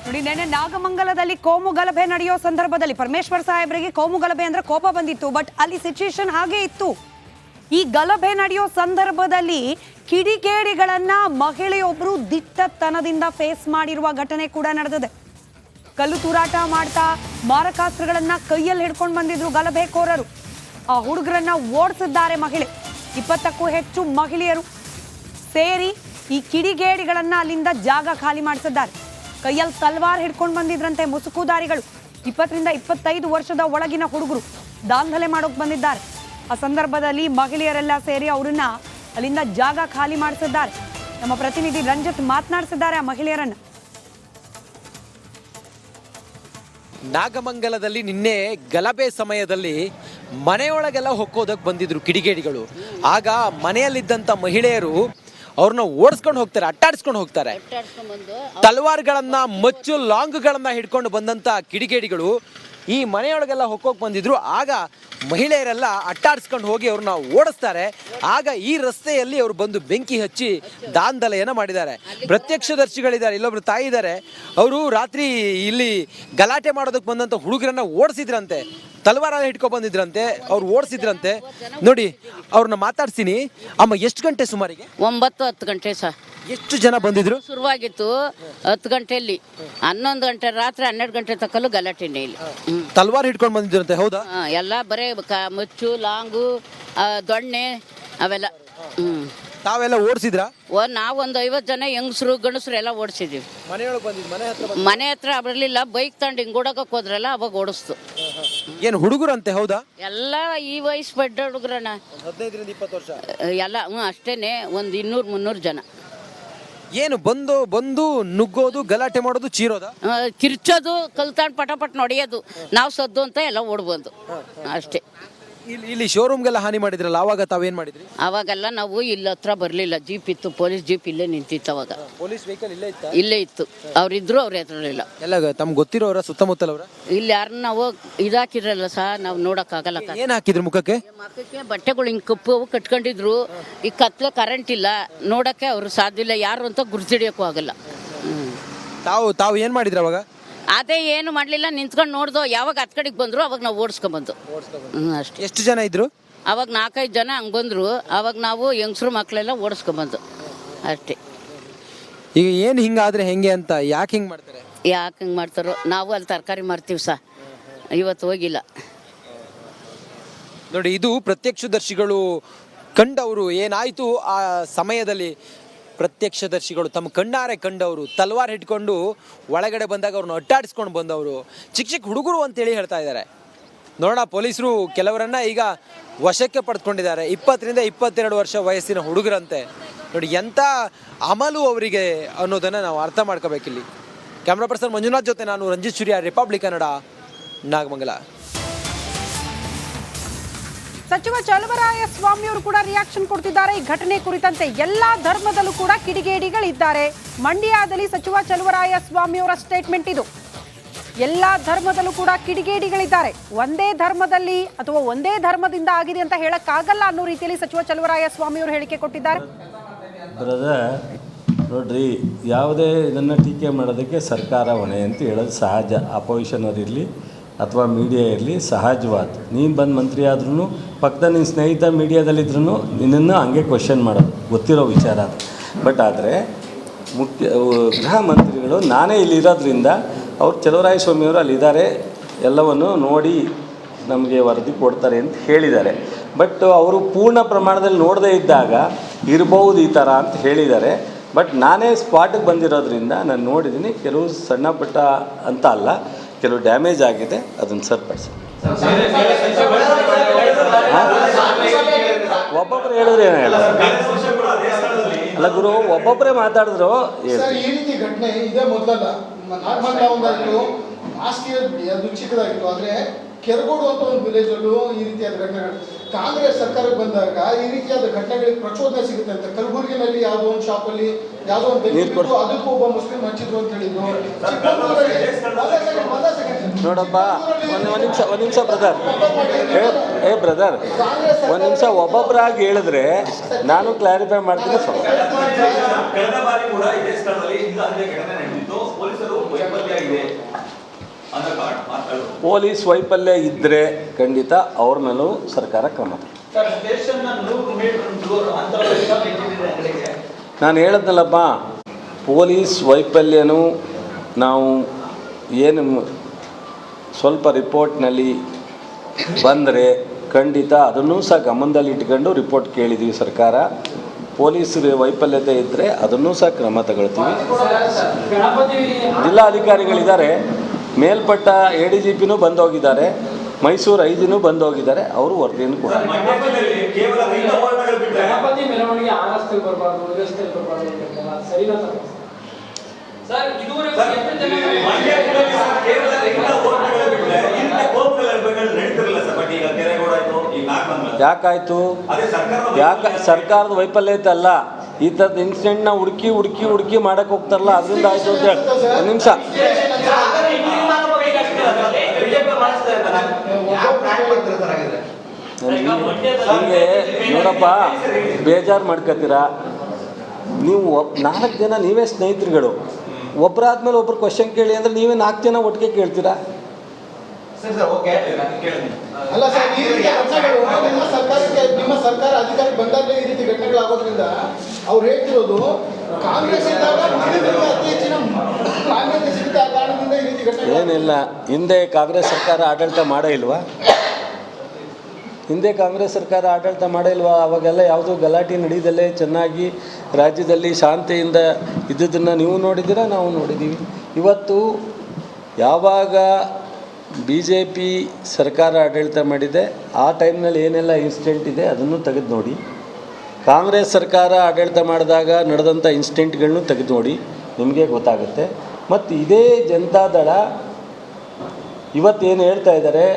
ನೋಡಿ, ನೆನ್ನೆ ನಾಗಮಂಗಲದಲ್ಲಿ ಕೋಮು ಗಲಭೆ ನಡೆಯೋ ಸಂದರ್ಭದಲ್ಲಿ ಪರಮೇಶ್ವರ್ ಸಾಹೇಬ್ರಿಗೆ ಕೋಮು ಗಲಭೆ ಅಂದ್ರೆ ಕೋಪ ಬಂದಿತ್ತು. ಬಟ್ ಅಲ್ಲಿ ಸಿಚುಯೇಷನ್ ಹಾಗೆ ಇತ್ತು. ಈ ಗಲಭೆ ನಡೆಯೋ ಸಂದರ್ಭದಲ್ಲಿ ಕಿಡಿಗೇಡಿಗಳನ್ನ ಮಹಿಳೆಯೊಬ್ಬರು ದಿಟ್ಟತನದಿಂದ ಫೇಸ್ ಮಾಡಿರುವ ಘಟನೆ ಕೂಡ ನಡೆದಿದೆ. ಕಲ್ಲು ತೂರಾಟ ಮಾಡ್ತಾ ಮಾರಕಾಸ್ತ್ರಗಳನ್ನ ಕೈಯಲ್ಲಿ ಹಿಡ್ಕೊಂಡು ಬಂದಿದ್ರು ಗಲಭೆಕೋರರು. ಆ ಹುಡುಗರನ್ನ ಓಡಿಸಿದ್ದಾರೆ ಮಹಿಳೆ. 20ಕ್ಕೂ ಹೆಚ್ಚು ಮಹಿಳೆಯರು ಸೇರಿ ಈ ಕಿಡಿಗೇಡಿಗಳನ್ನ ಅಲ್ಲಿಂದ ಜಾಗ ಖಾಲಿ ಮಾಡಿಸಿದ್ದಾರೆ. ಕೈಯಲ್ಲಿ ತಲ್ವಾರ್ ಹಿಡ್ಕೊಂಡು ಬಂದಿದ್ರಂತೆ ಮುಸುಕುದಾರಿಗಳು. 20ರಿಂದ 25 ವರ್ಷದ ಒಳಗಿನ ಹುಡುಗರು ದಾಂಧಲೆ ಮಾಡೋಕೆ ಬಂದಿದ್ದಾರೆ. ಆ ಸಂದರ್ಭದಲ್ಲಿ ಮಹಿಳೆಯರೆಲ್ಲ ಸೇರಿ ಅವರನ್ನ ಅಲ್ಲಿಂದ ಜಾಗ ಖಾಲಿ ಮಾಡಿಸಿದ್ದಾರೆ. ನಮ್ಮ ಪ್ರತಿನಿಧಿ ರಂಜಿತ್ ಮಾತನಾಡಿಸಿದ್ದಾರೆ ಆ ಮಹಿಳೆಯರನ್ನ. ನಾಗಮಂಗಲದಲ್ಲಿ ನಿನ್ನೆ ಗಲಭೆ ಸಮಯದಲ್ಲಿ ಮನೆಯೊಳಗೆಲ್ಲ ಹೊಕ್ಕೋದಕ್ಕೆ ಬಂದಿದ್ರು ಕಿಡಿಗೇಡಿಗಳು. ಆಗ ಮನೆಯಲ್ಲಿದ್ದಂಥ ಮಹಿಳೆಯರು ಅವ್ರನ್ನ ಓಡಿಸ್ಕೊಂಡು ಹೋಗ್ತಾರೆ, ಅಟ್ಟಾಡಿಸ್ಕೊಂಡು ಹೋಗ್ತಾರೆ. ತಲ್ವಾರ್ಗಳನ್ನ ಮಚ್ಚು ಲಾಂಗ್ಗಳನ್ನ ಹಿಡ್ಕೊಂಡು ಬಂದಂಥ ಕಿಡಿಗೇಡಿಗಳು ಈ ಮನೆಯೊಳಗೆಲ್ಲ ಹೊಕ್ಕೋಗಿ ಬಂದಿದ್ರು. ಆಗ ಮಹಿಳೆಯರೆಲ್ಲ ಅಟ್ಟಾಡಿಸ್ಕೊಂಡು ಹೋಗಿ ಅವ್ರನ್ನ ಓಡಿಸ್ತಾರೆ. ಆಗ ಈ ರಸ್ತೆಯಲ್ಲಿ ಅವರು ಬಂದು ಬೆಂಕಿ ಹಚ್ಚಿ ದಾಂಧಲೆಯನ್ನು ಮಾಡಿದ್ದಾರೆ. ಪ್ರತ್ಯಕ್ಷದರ್ಶಿಗಳಿದ್ದಾರೆ, ಇಲ್ಲೊಬ್ರು ತಾಯಿ ಇದ್ದಾರೆ. ಅವರು ರಾತ್ರಿ ಇಲ್ಲಿ ಗಲಾಟೆ ಮಾಡೋದಕ್ಕೆ ಬಂದಂಥ ಹುಡುಗರನ್ನ ಓಡಿಸಿದ್ರಂತೆ, ತಲವಾರಲ್ಲಿ ಹಿಡ್ಕೊ ಬಂದಿದ್ರಂತೆ, ಅವ್ರು ಓಡಿಸಿದ್ರಂತೆ. ನೋಡಿ, ಅವ್ರನ್ನ ಮಾತಾಡ್ತೀನಿ. ಅಮ್ಮ, ಎಷ್ಟು ಗಂಟೆ ಸುಮಾರಿಗೆ? 9-10 ಗಂಟೆ ಸರ್. ಎಷ್ಟು ಜನ ಬಂದಿದ್ರು? ಶುರುವಾಗಿತ್ತು 10 ಗಂಟೆಯಲ್ಲಿ, 11 ಗಂಟೆ ರಾತ್ರಿ 12 ಗಂಟೆ ತಕ್ಕಲು ಗಲಾಟೆನೇ ಇಲ್ಲ. ತಲ್ವಾರ್ ಹಿಡ್ಕೊಂಡು ಬಂದಿದ್ರಂತೆ, ಹೌದಾ? ಎಲ್ಲ ಬರೇ ಮಚ್ಚು, ಲಾಂಗು, ದೊಣ್ಣೆ ಅವೆಲ್ಲ. ತಾವೆಲ್ಲ ಓಡಿಸಿದ್ರ? ನಾವು ಒಂದು 50 ಜನ ಹೆಂಗಸರು ಗಂಡಸರು ಎಲ್ಲ ಓಡಿಸಿದೀವಿ. ಮನೆ ಹತ್ರ ಬರಲಿಲ್ಲ, ಬೈಕ್ ತಗೊಂಡು ಹಿಂಗ್ ಓಡೋಕೆ ಹೋದ್ರಲ್ಲ, ಅವಾಗ ಓಡಿಸ್ತು. ಏನು ಹುಡುಗರಂತೆ, ಹೌದಾ? ಎಲ್ಲ ಈ ವಯಸ್ಸು ಬಡ್ಡ ಹುಡುಗರಣ್ಣ, 15ರಿಂದ 20 ವರ್ಷ ಎಲ್ಲ. ಅಷ್ಟೇನೆ, ಒಂದು 200-300 ಜನ. ಏನು ಬಂದು ನುಗ್ಗೋದು, ಗಲಾಟೆ ಮಾಡೋದು, ಚೀರೋದ, ಕಿರ್ಚೋದು, ಕಲ್ತಾಂಡ್ ಪಟ ಹೊಡೆಯೋದು, ನಾವು ಸದ್ದು ಅಂತ ಎಲ್ಲ ಓಡ್ಬಂದು ಅಷ್ಟೇ. ಇಲ್ಲಿ ಶೋರೂಮ್ಗೆಲ್ಲ ಹಾನಿ ಮಾಡಿದ್ರಲ್ಲ, ಅವಾಗ ತಾವೇನ್ ಮಾಡಿದ್ರಿ? ಅವಾಗೆಲ್ಲ ನಾವು ಇಲ್ಲಿ ಹತ್ರ ಬರಲಿಲ್ಲ. ಜೀಪ್ ಇತ್ತು, ಪೊಲೀಸ್ ಜೀಪ್ ಇಲ್ಲೇ ನಿಂತಿತ್ತು. ಅವಾಗ ಪೊಲೀಸ್ ವೆಹಿಕಲ್ ಇಲ್ಲೇ ಇತ್ತು. ಅವ್ರಿದ್ರು, ಅವ್ರು ಎತ್ತಲಿಲ್ಲ. ಎಲ್ಲ ತಮ್ಗೆ ಗೊತ್ತಿರೋರ ಸುತ್ತಮುತ್ತಲವ್ರ? ಇಲ್ಲಿ ಯಾರನ್ನ ನಾವು ಇದಾಕಿದ್ರಲ್ಲ ಸಹ, ನಾವು ನೋಡಕ್ಕಾಗಲ್ಲ. ಏನ್ ಹಾಕಿದ್ರು ಮುಖಕ್ಕೆ? ಬಟ್ಟೆಗಳು ಹಿಂಗ್ ಕಪ್ಪು ಕಟ್ಕೊಂಡಿದ್ರು. ಈ ಕತ್ಲೆ ಕರೆಂಟ್ ಇಲ್ಲ, ನೋಡಕ್ಕೆ ಅವ್ರು ಸಾಧ್ಯ ಇಲ್ಲ, ಯಾರು ಅಂತ ಗುರ್ತಿಡಿಯಕ್ಕೂ ಆಗಲ್ಲ. ತಾವು ಏನ್ ಮಾಡಿದ್ರ ಅವಾಗ? ಅದೇ ಏನು ಮಾಡ್ಲಿಲ್ಲ, ನಿಂತ್ಕೊಂಡು ನೋಡ್ದು. ಯಾವಾಗ ಹತ್ ಕಡೆಗೆ ಬಂದ್ರು ಅವಾಗ ನಾವು ಓಡಿಸ್ಕೊಂಡ್ಬಂದು ಅಷ್ಟೇ. ಎಷ್ಟು ಜನ ಇದ್ರು ಅವಾಗ? 4-5 ಜನ ಹಂಗೆ ಬಂದ್ರು. ಅವಾಗ ನಾವು ಹೆಂಗಸರು ಮಕ್ಕಳೆಲ್ಲ ಓಡಿಸ್ಕೊಂಡ್ಬಂದು ಅಷ್ಟೇ. ಈಗ ಏನು ಹಿಂಗಾದ್ರೆ ಹೆಂಗೆ ಅಂತ, ಯಾಕೆ ಹಿಂಗೆ ಮಾಡ್ತಾರೆ? ಯಾಕೆ ಹಿಂಗೆ ಮಾಡ್ತಾರೋ? ನಾವು ಅಲ್ಲಿ ತರಕಾರಿ ಮಾರ್ತೀವಿ ಸಹ, ಇವತ್ತು ಹೋಗಿಲ್ಲ. ನೋಡಿ, ಇದು ಪ್ರತ್ಯಕ್ಷದರ್ಶಿಗಳು ಕಂಡವರು. ಏನಾಯಿತು ಆ ಸಮಯದಲ್ಲಿ ಪ್ರತ್ಯಕ್ಷದರ್ಶಿಗಳು ತಮ್ಮ ಕಣ್ಣಾರೆ ಕಂಡವರು, ತಲ್ವಾರ್ ಹಿಡ್ಕೊಂಡು ಒಳಗಡೆ ಬಂದಾಗ ಅವ್ರನ್ನ ಅಟ್ಟಾಡಿಸ್ಕೊಂಡು ಬಂದವರು, ಚಿಕ್ಕ ಚಿಕ್ಕ ಹುಡುಗರು ಅಂತೇಳಿ ಹೇಳ್ತಾ ಇದ್ದಾರೆ. ನೋಡೋಣ, ಪೊಲೀಸರು ಕೆಲವರನ್ನ ಈಗ ವಶಕ್ಕೆ ಪಡೆದುಕೊಂಡಿದ್ದಾರೆ. 20ರಿಂದ 22 ವರ್ಷ ವಯಸ್ಸಿನ ಹುಡುಗರಂತೆ. ನೋಡಿ, ಎಂಥ ಅಮಲು ಅವರಿಗೆ ಅನ್ನೋದನ್ನು ನಾವು ಅರ್ಥ ಮಾಡ್ಕೋಬೇಕಿಲ್ಲಿ. ಕ್ಯಾಮ್ರಾ ಪರ್ಸನ್ ಮಂಜುನಾಥ್ ಜೊತೆ ನಾನು ರಂಜಿತ್ ಸೂರ್ಯ, ರಿಪಬ್ಲಿಕ್ ಕನ್ನಡ, ನಾಗಮಂಗಲ. ಸಚಿವ ಚಲುವರಾಯ ಸ್ವಾಮಿ ಅವರು ಕೂಡ ರಿಯಾಕ್ಷನ್ ಕೊಡ್ತಿದ್ದಾರೆ ಈ ಘಟನೆ ಕುರಿತಂತೆ. ಎಲ್ಲಾ ಧರ್ಮದಲ್ಲೂ ಕೂಡ ಕಿಡಿಗೇಡಿಗಳಿದ್ದಾರೆ. ಮಂಡ್ಯದಲ್ಲಿ ಸಚಿವ ಚಲುವರಾಯ ಸ್ವಾಮಿ ಅವರ ಸ್ಟೇಟ್ಮೆಂಟ್ ಇದು. ಎಲ್ಲಾ ಧರ್ಮದಲ್ಲೂ ಕೂಡ ಕಿಡಿಗೇಡಿಗಳಿದ್ದಾರೆ. ಒಂದೇ ಧರ್ಮದಲ್ಲಿ ಅಥವಾ ಒಂದೇ ಧರ್ಮದಿಂದ ಆಗಿದೆ ಅಂತ ಹೇಳಕ್ಕಾಗಲ್ಲ ಅನ್ನೋ ರೀತಿಯಲ್ಲಿ ಸಚಿವ ಚಲುವರಾಯ ಸ್ವಾಮಿ ಅವರು ಹೇಳಿಕೆ ಕೊಟ್ಟಿದ್ದಾರೆ. ಬ್ರದರ್, ನೋಡ್ರಿ, ಯಾವುದೇ ಇದನ್ನು ಟೀಕೆ ಮಾಡೋದಕ್ಕೆ ಸರ್ಕಾರ ಹೊಣೆ ಅಂತ ಹೇಳೋದು ಸಹಜ. ಅಪೋಸಿಷನ್ ಅವರಿರಲಿ ಅಥವಾ ಮೀಡಿಯಾ ಇರಲಿ, ಸಹಜವಾದ. ನೀನು ಬಂದು ಮಂತ್ರಿ ಆದ್ರೂ ಪಕ್ಕದ ನಿನ್ನ ಸ್ನೇಹಿತ ಮೀಡಿಯಾದಲ್ಲಿದ್ರೂ ನಿನ್ನನ್ನು ಹಂಗೆ ಕ್ವಶನ್ ಮಾಡೋದು ಗೊತ್ತಿರೋ ವಿಚಾರ ಅದು. ಬಟ್ ಆದರೆ ಗೃಹ ಮಂತ್ರಿಗಳು ನಾನೇ ಇಲ್ಲಿರೋದ್ರಿಂದ ಅವ್ರು ಚಲುವರಾಯ ಸ್ವಾಮಿಯವರು ಅಲ್ಲಿದ್ದಾರೆ, ಎಲ್ಲವನ್ನು ನೋಡಿ ನಮಗೆ ವರದಿ ಕೊಡ್ತಾರೆ ಅಂತ ಹೇಳಿದ್ದಾರೆ. ಬಟ್ ಅವರು ಪೂರ್ಣ ಪ್ರಮಾಣದಲ್ಲಿ ನೋಡದೇ ಇದ್ದಾಗ ಇರ್ಬೋದು ಈ ಥರ ಅಂತ ಹೇಳಿದ್ದಾರೆ. ಬಟ್ ನಾನೇ ಸ್ಪಾಟಿಗೆ ಬಂದಿರೋದ್ರಿಂದ ನಾನು ನೋಡಿದ್ದೀನಿ. ಕೆಲವು ಸಣ್ಣ ಪುಟ್ಟ ಅಂತ ಅಲ್ಲ, ಕೆಲವು ಡ್ಯಾಮೇಜ್ ಆಗಿದೆ, ಅದನ್ನು ಸರಿಪಡಿಸಿ. ಒಬ್ಬೊಬ್ಬರು ಹೇಳಿದ್ರೆ ಏನು ಹೇಳ ಅಲ್ಲ ಗುರು, ಒಬ್ಬೊಬ್ಬರೇ ಮಾತಾಡಿದ್ರು. ಈ ರೀತಿ ಘಟನೆ ಇದೇ ಮೊದಲಲ್ಲ. ನಾಗಮಂಗಲ ಒಂದಾಯಿತು, ಆಸ್ತಿಯ ಅದು ಚಿಕ್ಕದಾಗಿತ್ತು. ಆದರೆ ಕೆರಗೋಡು ಅಂತ ಒಂದು ವಿಲೇಜಲ್ಲೂ ಈ ರೀತಿಯಾದ ಘಟನೆಗಳು ಕಾಂಗ್ರೆಸ್ ಸರ್ಕಾರಕ್ಕೆ ಬಂದಾಗ ಈ ರೀತಿಯಾದ ಘಟನೆಗಳಿಗೆ ಪ್ರಚೋದನೆ ಸಿಗುತ್ತೆ ಅಂತ. ಕಲಬುರಗಿನಲ್ಲಿ ಯಾವುದೋ ಒಂದು ಶಾಪಲ್ಲಿ ಯಾವುದೋ ಒಂದು ಅದಕ್ಕೂ ಒಬ್ಬ ಮುಸ್ಲಿಂ ಹಂಚಿದ್ರು ಅಂತ ಹೇಳಿದ್ರು. ನೋಡಪ್ಪ, ಒಂದು ನಿಮಿಷ ಬ್ರದರ್, ಬ್ರದರ್, ಒಂದು ನಿಮಿಷ ಒಬ್ಬೊಬ್ಬರಾಗಿ ಹೇಳಿದ್ರೆ ನಾನು ಕ್ಲಾರಿಫೈ ಮಾಡ್ತೀನಿ. ಕಳೆದ ಬಾರಿ ಕೂಡ ಇದೇ ಸ್ಥಳದಲ್ಲಿ ಇಂದು ಹತ್ಯೆ ಘಟನೆ ನಡೆದಿತ್ತು. ಪೊಲೀಸರು ವೈಫಲ್ಯ ಇದೆ ಅನ್ನೋ ಮಾತಾಡೋದು. ಪೊಲೀಸ್ ವೈಫಲ್ಯ ಇದ್ದರೆ ಖಂಡಿತ ಅವ್ರ ಮೇಲೂ ಸರ್ಕಾರ ಕ್ರಮ. ನಾನು ಹೇಳಿದ್ನಲ್ಲಪ್ಪ, ಪೊಲೀಸ್ ವೈಫಲ್ಯನೂ ನಾವು ಏನು ಸ್ವಲ್ಪ ರಿಪೋರ್ಟ್ನಲ್ಲಿ ಬಂದರೆ ಖಂಡಿತ ಅದನ್ನೂ ಸಹ ಗಮನದಲ್ಲಿ ಇಟ್ಕೊಂಡು ರಿಪೋರ್ಟ್ ಕೇಳಿದ್ದೀವಿ. ಸರ್ಕಾರ ಪೊಲೀಸರ ವೈಫಲ್ಯತೆ ಇದ್ದರೆ ಅದನ್ನೂ ಸಹ ಕ್ರಮ ತಗೊಳ್ತೀವಿ. ಜಿಲ್ಲಾಧಿಕಾರಿಗಳಿದ್ದಾರೆ, ಮೇಲ್ಪಟ್ಟ ADGPನೂ ಬಂದೋಗಿದ್ದಾರೆ, ಮೈಸೂರು ಐಜಿನೂ ಬಂದೋಗಿದ್ದಾರೆ, ಅವರು ವರದಿಯನ್ನು ಕೂಡ ಯಾಕಾಯ್ತು? ಸರ್ಕಾರದ ವೈಫಲ್ಯತೆ ಅಲ್ಲ, ಈ ಥರದ ಇನ್ಸಿಡೆಂಟ್ನ ಹುಡುಕಿ ಮಾಡಕ್ಕೆ ಹೋಗ್ತಾರಲ್ಲ, ಅದರಿಂದ ಆಯ್ತು ಅಂತ ಹೇಳಿ. ಒಂದು ನಿಮಿಷ, ಹೀಗೆ ನೋಡಪ್ಪ, ಬೇಜಾರು ಮಾಡ್ಕೊತೀರಾ ನೀವು. 4 ಜನ ನೀವೇ ಸ್ನೇಹಿತರುಗಳು, ಒಬ್ಬರಾದ್ಮೇಲೆ ಒಬ್ರು ಕ್ವಶನ್ ಕೇಳಿ ಅಂದರೆ ನೀವೇ 4 ಜನ ಒಟ್ಟಿಗೆ ಕೇಳ್ತೀರಾ? ಅಲ್ಲ ಸರ್, ಈ ರೀತಿ ಘಟನೆಗಳು ನಿಮ್ಮ ಸರ್ಕಾರ ಅಧಿಕಾರಕ್ಕೆ ಬಂದಾಗಲೇ ಈ ರೀತಿ ಘಟನೆಗಳಾಗೋದ್ರಿಂದ ಅವ್ರು ಹೇಳ್ತಿರೋದು ಕಾಂಗ್ರೆಸ್ ಇದ್ದಾಗ ಅತಿ ಹೆಚ್ಚಿನ ಮಾನ್ಯತೆ ಸಿಗುತ್ತೆ, ಆ ಕಾರಣದಿಂದ ಈ ರೀತಿ ಘಟನೆ. ಏನಿಲ್ಲ, ಹಿಂದೆ ಕಾಂಗ್ರೆಸ್ ಸರ್ಕಾರ ಆಡಳಿತ ಮಾಡೇ ಇಲ್ವಾ? ಅವಾಗೆಲ್ಲ ಯಾವುದೂ ಗಲಾಟೆ ನಡೀದಲ್ಲೇ ಚೆನ್ನಾಗಿ ರಾಜ್ಯದಲ್ಲಿ ಶಾಂತಿಯಿಂದ ಇದ್ದುದನ್ನು ನೀವು ನೋಡಿದ್ದೀರಾ, ನಾವು ನೋಡಿದ್ದೀವಿ. ಇವತ್ತು ಯಾವಾಗ BJP ಸರ್ಕಾರ ಆಡಳಿತ ಮಾಡಿದೆ ಆ ಟೈಮ್ನಲ್ಲಿ ಏನೆಲ್ಲ ಇನ್ಸಿಡೆಂಟ್ ಇದೆ ಅದನ್ನು ತೆಗೆದು ನೋಡಿ. ಕಾಂಗ್ರೆಸ್ ಸರ್ಕಾರ ಆಡಳಿತ ಮಾಡಿದಾಗ ನಡೆದಂಥ ಇನ್ಸಿಡೆಂಟ್ಗಳನ್ನೂ ತೆಗೆದು ನೋಡಿ, ನಿಮಗೆ ಗೊತ್ತಾಗುತ್ತೆ. ಮತ್ತು ಇದೇ ಜನತಾದಳ ಇವತ್ತೇನು ಹೇಳ್ತಾ ಇದ್ದಾರೆ,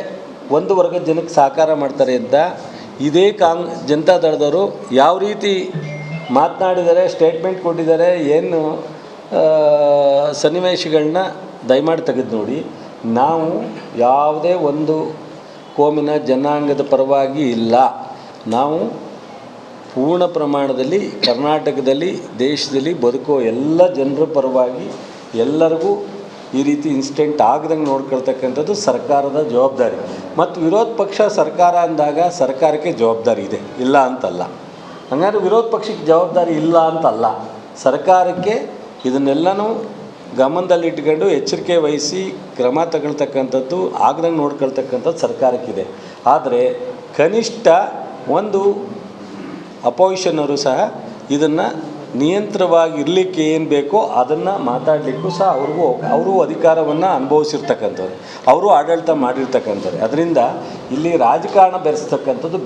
ಒಂದು ವರ್ಗದ ಜನಕ್ಕೆ ಸಹಕಾರ ಮಾಡ್ತಾರೆ ಅಂತ, ಇದೇ ಜನತಾದಳದವರು ಯಾವ ರೀತಿ ಮಾತನಾಡಿದ್ದಾರೆ, ಸ್ಟೇಟ್ಮೆಂಟ್ ಕೊಟ್ಟಿದ್ದಾರೆ, ಏನು ಸನ್ನಿವೇಶಗಳನ್ನ ದಯಮಾಡಿ ತೆಗೆದು ನೋಡಿ. ನಾವು ಯಾವುದೇ ಒಂದು ಕೋಮಿನ ಜನಾಂಗದ ಪರವಾಗಿ ಇಲ್ಲ. ನಾವು ಪೂರ್ಣ ಪ್ರಮಾಣದಲ್ಲಿ ಕರ್ನಾಟಕದಲ್ಲಿ ದೇಶದಲ್ಲಿ ಬದುಕೋ ಎಲ್ಲ ಜನರ ಪರವಾಗಿ ಎಲ್ಲರಿಗೂ ಈ ರೀತಿ ಇನ್ಸಿಡೆಂಟ್ ಆಗದಂಗೆ ನೋಡ್ಕೊಳ್ತಕ್ಕಂಥದ್ದು ಸರ್ಕಾರದ ಜವಾಬ್ದಾರಿ. ಮತ್ತು ವಿರೋಧ ಪಕ್ಷ ಸರ್ಕಾರ ಅಂದಾಗ ಸರ್ಕಾರಕ್ಕೆ ಜವಾಬ್ದಾರಿ ಇದೆ, ಇಲ್ಲ ಅಂತಲ್ಲ. ಹಂಗಾದ್ರೆ ವಿರೋಧ ಪಕ್ಷಕ್ಕೆ ಜವಾಬ್ದಾರಿ ಇಲ್ಲ ಅಂತಲ್ಲ, ಸರ್ಕಾರಕ್ಕೆ ಇದನ್ನೆಲ್ಲನೂ ಗಮನದಲ್ಲಿಟ್ಕೊಂಡು ಎಚ್ಚರಿಕೆ ವಹಿಸಿ ಕ್ರಮ ತಗೊಳ್ತಕ್ಕಂಥದ್ದು, ಆಗದಂಗೆ ನೋಡ್ಕೊಳ್ತಕ್ಕಂಥದ್ದು ಸರ್ಕಾರಕ್ಕಿದೆ. ಆದರೆ ಕನಿಷ್ಠ ಒಂದು ಅಪೋಸಿಷನ್ನರು ಸಹ ಇದನ್ನು ನಿಯಂತ್ರವಾಗಿ ಇರಲಿಕ್ಕೆ ಏನು ಬೇಕೋ ಅದನ್ನು ಮಾತಾಡಲಿಕ್ಕೂ ಸಹ ಅವರು ಅಧಿಕಾರವನ್ನು ಅನುಭವಿಸಿರ್ತಕ್ಕಂಥವ್ರು, ಅವರು ಆಡಳಿತ ಮಾಡಿರ್ತಕ್ಕಂಥವ್ರು. ಅದರಿಂದ ಇಲ್ಲಿ ರಾಜಕಾರಣ ಬೆರೆಸ್ತಕ್ಕಂಥದ್ದು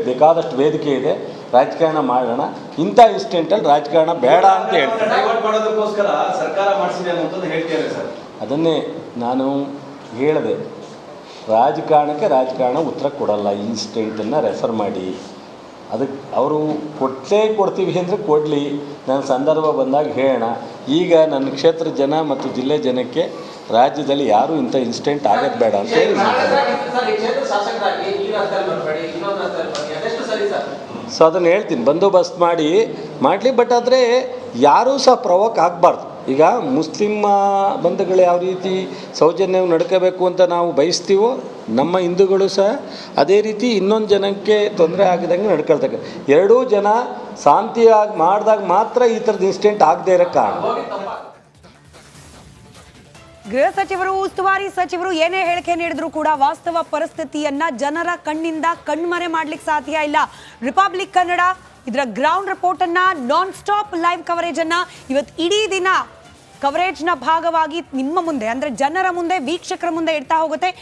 ಬೇಕಾದಷ್ಟು ವೇದಿಕೆ ಇದೆ, ರಾಜಕಾರಣ ಮಾಡೋಣ. ಇಂಥ ಇನ್ಸಿಡೆಂಟಲ್ಲಿ ರಾಜಕಾರಣ ಬೇಡ ಅಂತ ಹೇಳ್ತಾರೆ. ಅದನ್ನೇ ನಾನು ಹೇಳಿದೆ, ರಾಜಕಾರಣಕ್ಕೆ ರಾಜಕಾರಣ ಉತ್ತರ ಕೊಡಲ್ಲ. ಇನ್ಸಿಡೆಂಟನ್ನು ರೆಫರ್ ಮಾಡಿ, ಅದಕ್ಕೆ ಅವರು ಕೊಡ್ತೀವಿ ಅಂದರೆ ಕೊಡಲಿ, ನನ್ನ ಸಂದರ್ಭ ಬಂದಾಗ ಹೇಳೋಣ. ಈಗ ನನ್ನ ಕ್ಷೇತ್ರ ಜನ ಮತ್ತು ಜಿಲ್ಲೆ ಜನಕ್ಕೆ ರಾಜ್ಯದಲ್ಲಿ ಯಾರೂ ಇಂಥ ಇನ್ಸಿಡೆಂಟ್ ಆಗೋದು ಬೇಡ ಅಂತ ಹೇಳಿ. ಸೊ ಅದನ್ನು ಹೇಳ್ತೀನಿ, ಬಂದೋಬಸ್ತ್ ಮಾಡಲಿ. ಬಟ್ ಆದರೆ ಯಾರೂ ಸಹ ಪ್ರವೋಕ್ ಆಗಬಾರ್ದು. ಈಗ ಮುಸ್ಲಿಮ್ ಬಂಧುಗಳು ಯಾವ ರೀತಿ ಸೌಜನ್ಯ ನಡ್ಕೋಬೇಕು ಅಂತ ನಾವು ಬಯಸ್ತೀವೋ, ನಮ್ಮ ಹಿಂದೂಗಳು ಸಹ ಅದೇ ರೀತಿ ಇನ್ನೊಂದು ಜನಕ್ಕೆ ತೊಂದರೆ ಆಗದಂಗೆ ನಡ್ಕೊಳ್ತಕ್ಕ. ಎರಡೂ ಜನ ಶಾಂತಿಯಾಗಿ ಮಾಡಿದಾಗ ಮಾತ್ರ ಈ ಥರದ ಇನ್ಸಿಡೆಂಟ್ ಆಗದೆ ಇರೋ ಕಾರಣ. ಗೃಹ ಸಚಿವರು, ಉಸ್ತುವಾರಿ ಸಚಿವರು ಏನೇ ಹೇಳಿಕೆ ನೀಡಿದ್ರು ಕೂಡ ವಾಸ್ತವ ಪರಿಸ್ಥಿತಿಯನ್ನ ಜನರ ಕಣ್ಣಿಂದ ಕಣ್ಮರೆ ಮಾಡ್ಲಿಕ್ಕೆ ಸಾಧ್ಯ ಇಲ್ಲ. ರಿಪಬ್ಲಿಕ್ ಕನ್ನಡ ಇದರ ಗ್ರೌಂಡ್ ರಿಪೋರ್ಟ್ ಅನ್ನ, ನಾನ್ ಸ್ಟಾಪ್ ಲೈವ್ ಕವರೇಜ್ ಅನ್ನ ಇವತ್ತು ಇಡೀ ದಿನ ಕವರೇಜ್ನ ಭಾಗವಾಗಿ ನಿಮ್ಮ ಮುಂದೆ, ಅಂದ್ರೆ ಜನರ ಮುಂದೆ, ವೀಕ್ಷಕರ ಮುಂದೆ ಇಡ್ತಾ ಹೋಗುತ್ತೆ.